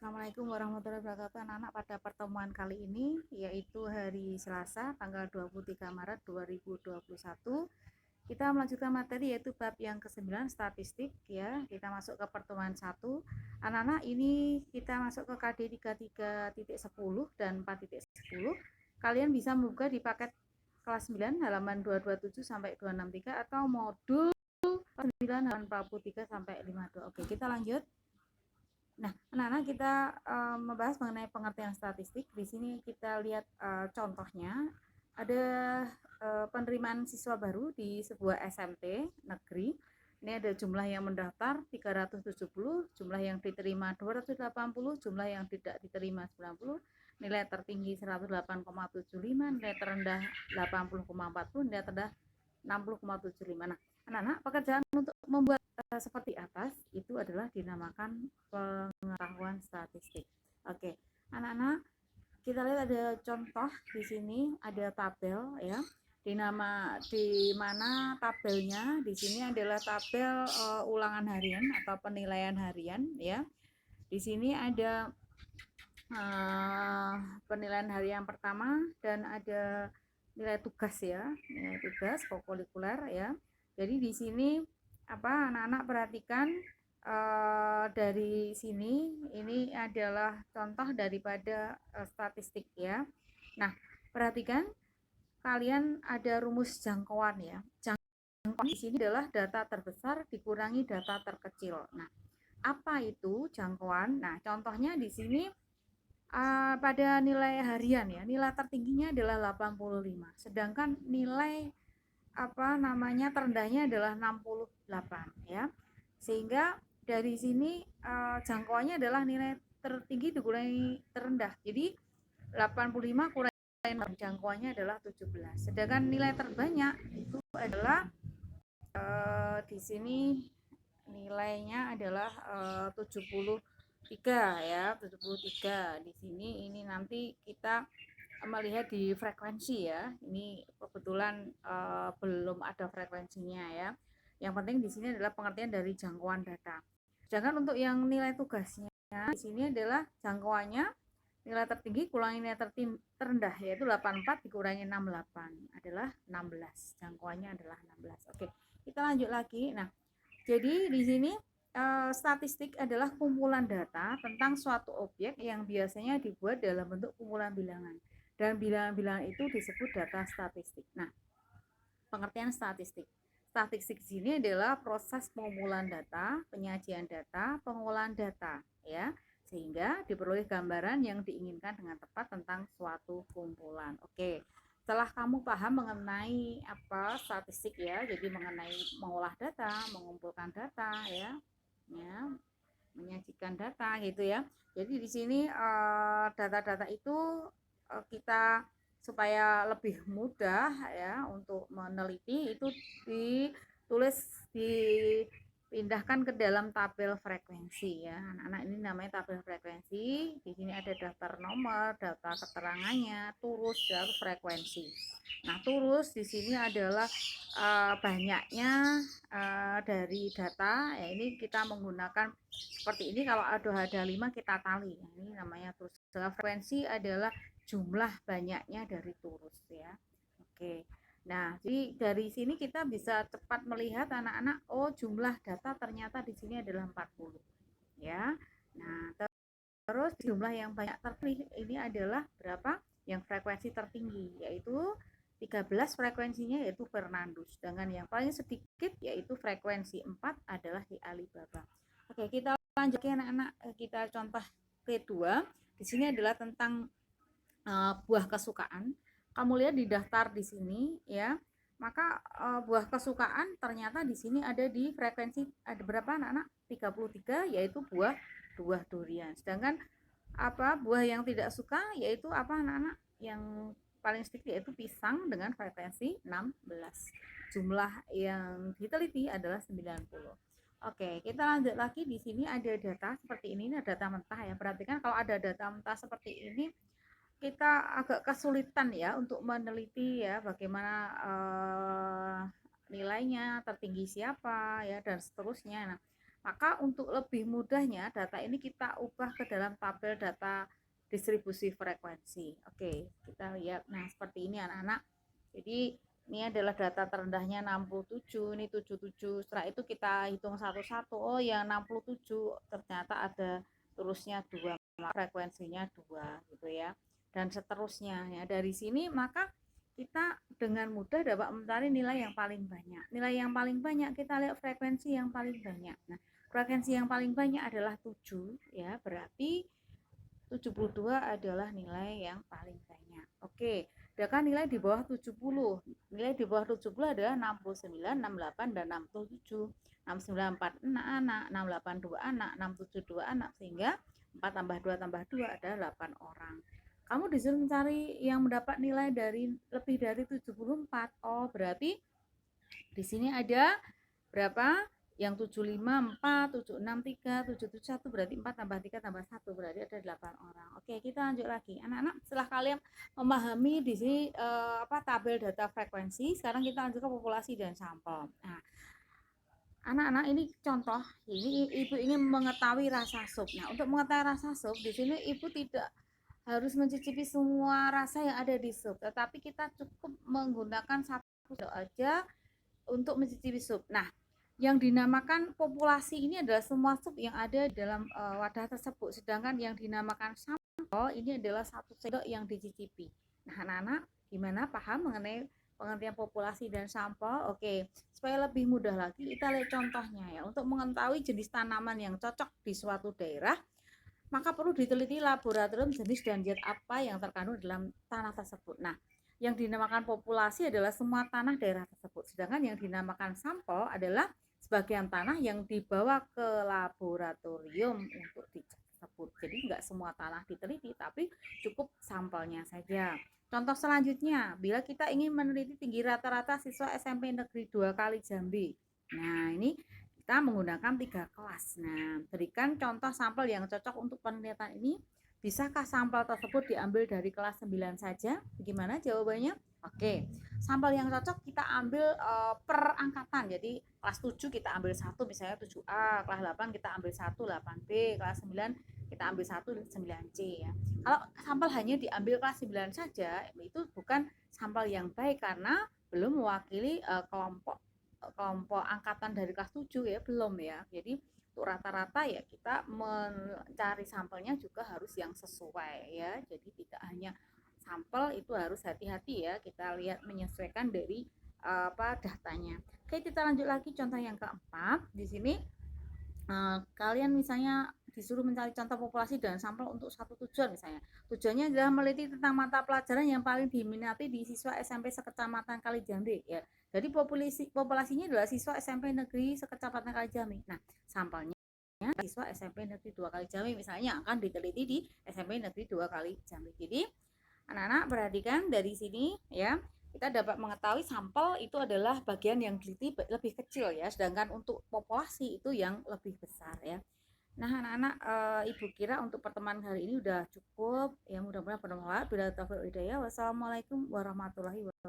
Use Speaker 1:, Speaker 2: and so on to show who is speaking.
Speaker 1: Assalamualaikum warahmatullahi wabarakatuh. Anak-anak, pada pertemuan kali ini yaitu hari Selasa tanggal 23 Maret 2021, kita melanjutkan materi yaitu bab yang ke-9 statistik ya. Kita masuk ke pertemuan 1. Anak-anak, ini kita masuk ke KD 33.10 dan 4.10. Kalian bisa membuka di paket kelas 9 halaman 227 sampai 263 atau modul 9 halaman 43 sampai 52. Oke, kita lanjut. Nah, anak-anak, kita membahas mengenai pengertian statistik. Di sini kita lihat contohnya. Ada penerimaan siswa baru di sebuah SMT negeri. Ini ada jumlah yang mendaftar 370, jumlah yang diterima 280, jumlah yang tidak diterima 90, nilai tertinggi 108,75, nilai terendah 80,40, nilai terendah 60,75. Nah, anak-anak, pekerjaan untuk membuat seperti atas itu adalah dinamakan pengetahuan statistik. Oke, anak-anak, kita lihat ada contoh di sini, ada tabel ya. Di mana tabelnya di sini adalah tabel ulangan harian atau penilaian harian ya. Di sini ada penilaian harian pertama dan ada nilai tugas ya, nilai tugas kokurikuler ya. Jadi di sini anak-anak perhatikan dari sini ini adalah contoh daripada statistik ya. Nah, perhatikan kalian ada rumus jangkauan ya. Jangkauan di sini adalah data terbesar dikurangi data terkecil. Nah, apa itu jangkauan? Nah, contohnya di sini pada nilai harian ya, nilai tertingginya adalah 85, sedangkan nilai terendahnya adalah 68 ya. Sehingga dari sini jangkauannya adalah nilai tertinggi dikurangi terendah. Jadi 85 kurangi jangkauannya adalah 17. Sedangkan nilai terbanyak itu adalah di sini nilainya adalah 73 ya, 73. Di sini ini nanti kita melihat di frekuensi ya. Ini kebetulan belum ada frekuensinya ya. Yang penting di sini adalah pengertian dari jangkauan data. Sedangkan untuk yang nilai tugasnya di sini adalah jangkauannya nilai tertinggi kurangi nilai terendah, yaitu 84 dikurangi 68 adalah 16. Jangkauannya adalah 16. Oke, kita lanjut lagi. Nah, jadi di sini statistik adalah kumpulan data tentang suatu objek yang biasanya dibuat dalam bentuk kumpulan bilangan. Dan bilangan-bilangan itu disebut data statistik. Nah, pengertian statistik. Statistik di sini adalah proses pengumpulan data, penyajian data, pengolahan data, ya, sehingga diperoleh gambaran yang diinginkan dengan tepat tentang suatu kumpulan. Oke, setelah kamu paham mengenai statistik ya, jadi mengenai mengolah data, mengumpulkan data, ya, menyajikan data gitu ya. Jadi di sini data-data itu kita supaya lebih mudah ya untuk meneliti itu ditulis dipindahkan ke dalam tabel frekuensi ya. Anak-anak, ini namanya tabel frekuensi. Di sini ada daftar nomor, data keterangannya, turus, dan frekuensi. Nah, turus di sini adalah banyaknya dari data ya. Ini kita menggunakan seperti ini, kalau ada 5 kita tali. Nah, ini namanya turus. Frekuensi adalah jumlah banyaknya dari turus ya. Oke. Nah, jadi dari sini kita bisa cepat melihat anak-anak, oh jumlah data ternyata di sini adalah 40 ya. Nah, terus jumlah yang banyak terpilih ini adalah berapa? Yang frekuensi tertinggi yaitu 13 frekuensinya yaitu Fernandus. Dengan yang paling sedikit yaitu frekuensi 4 adalah di Alibaba. Oke, kita lanjutkan anak-anak, kita contoh kedua. Di sini adalah tentang buah kesukaan. Kamu lihat di daftar di sini ya. Maka buah kesukaan ternyata di sini ada di frekuensi ada berapa anak-anak? 33 yaitu buah durian. Sedangkan buah yang tidak suka yaitu anak-anak? Yang paling sedikit yaitu pisang dengan frekuensi 16. Jumlah yang diteliti adalah 90. Oke, kita lanjut lagi. Di sini ada data seperti ini ada data mentah ya. Perhatikan kalau ada data mentah seperti ini kita agak kesulitan ya untuk meneliti ya bagaimana nilainya, tertinggi siapa ya dan seterusnya. Nah, Maka untuk lebih mudahnya data ini kita ubah ke dalam tabel data distribusi frekuensi. Oke, kita lihat. Nah, seperti ini anak-anak. Jadi ini adalah data terendahnya 67, ini 77. Setelah itu kita hitung satu-satu. Oh, yang 67 ternyata ada terusnya 2, frekuensinya 2 gitu ya. Dan seterusnya ya. Dari sini maka kita dengan mudah dapat mencari nilai yang paling banyak. Nilai yang paling banyak kita lihat frekuensi yang paling banyak. Nah, frekuensi yang paling banyak adalah 7 ya, berarti 72 adalah nilai yang paling banyak. Oke, sedangkan nilai di bawah 70. Nilai di bawah 70 adalah 69, 68 dan 67. 69 4 anak, 682 anak, 672 anak sehingga 4 tambah 2 tambah 2 adalah 8 orang. Kamu disuruh mencari yang mendapat nilai dari lebih dari 74. Oh, berarti di sini ada berapa? Yang 75, 4, 76, 3, 771 berarti 4 tambah 3 tambah 1 berarti ada 8 orang. Oke, kita lanjut lagi. Anak-anak, setelah kalian memahami di sini tabel data frekuensi, sekarang kita lanjut ke populasi dan sampel. Nah, anak-anak ini contoh, ini ibu ingin mengetahui rasa sup. Nah, untuk mengetahui rasa sup, di sini ibu tidak harus mencicipi semua rasa yang ada di sup, tetapi kita cukup menggunakan satu aja untuk mencicipi sup. Nah, yang dinamakan populasi ini adalah semua sup yang ada di dalam wadah tersebut, sedangkan yang dinamakan sampel ini adalah satu sendok yang dicicipi. Nah, anak-anak gimana paham mengenai pengertian populasi dan sampel? Oke, supaya lebih mudah lagi kita lihat contohnya ya. Untuk mengetahui jenis tanaman yang cocok di suatu daerah, maka perlu diteliti laboratorium jenis dan zat apa yang terkandung dalam tanah tersebut. Nah, yang dinamakan populasi adalah semua tanah daerah tersebut, sedangkan yang dinamakan sampel adalah sebagian tanah yang dibawa ke laboratorium untuk dicek tersebut. Jadi enggak semua tanah diteliti, tapi cukup sampelnya saja. Contoh selanjutnya, bila kita ingin meneliti tinggi rata-rata siswa SMP Negeri 2 Kali Jambi. Nah, ini kita menggunakan 3 kelas. Nah, berikan contoh sampel yang cocok untuk penelitian ini. Bisakah sampel tersebut diambil dari kelas 9 saja? Gimana jawabannya? Oke, sampel yang cocok kita ambil per angkatan. Jadi kelas 7 kita ambil 1 misalnya 7A, kelas 8 kita ambil 1 8B, kelas 9 kita ambil 1 9C ya. Kalau sampel hanya diambil kelas 9 saja, itu bukan sampel yang baik karena belum mewakili kelompok angkatan dari kelas 7 ya, belum ya. Jadi untuk rata-rata ya kita mencari sampelnya juga harus yang sesuai ya. Jadi tidak hanya sampel, itu harus hati-hati ya, kita lihat menyesuaikan dari datanya. Oke, kita lanjut lagi contoh yang keempat. Di sini kalian misalnya disuruh mencari contoh populasi dan sampel untuk satu tujuan misalnya. Tujuannya adalah meneliti tentang mata pelajaran yang paling diminati di siswa SMP sekecamatan Kalijambi ya. Jadi populasinya adalah siswa SMP negeri sekecamatan Kalijambi. Nah, sampelnya siswa SMP negeri 2 Kalijambi misalnya akan diteliti di SMP negeri 2 Kalijambi. Jadi anak-anak perhatikan dari sini ya, kita dapat mengetahui sampel itu adalah bagian yang teliti lebih kecil ya, sedangkan untuk populasi itu yang lebih besar ya. Nah, anak-anak, ibu kira untuk pertemuan hari ini udah cukup ya, mudah-mudahan bermanfaat. Bila taufiq hidayah, wassalamualaikum warahmatullahi wabarakatuh.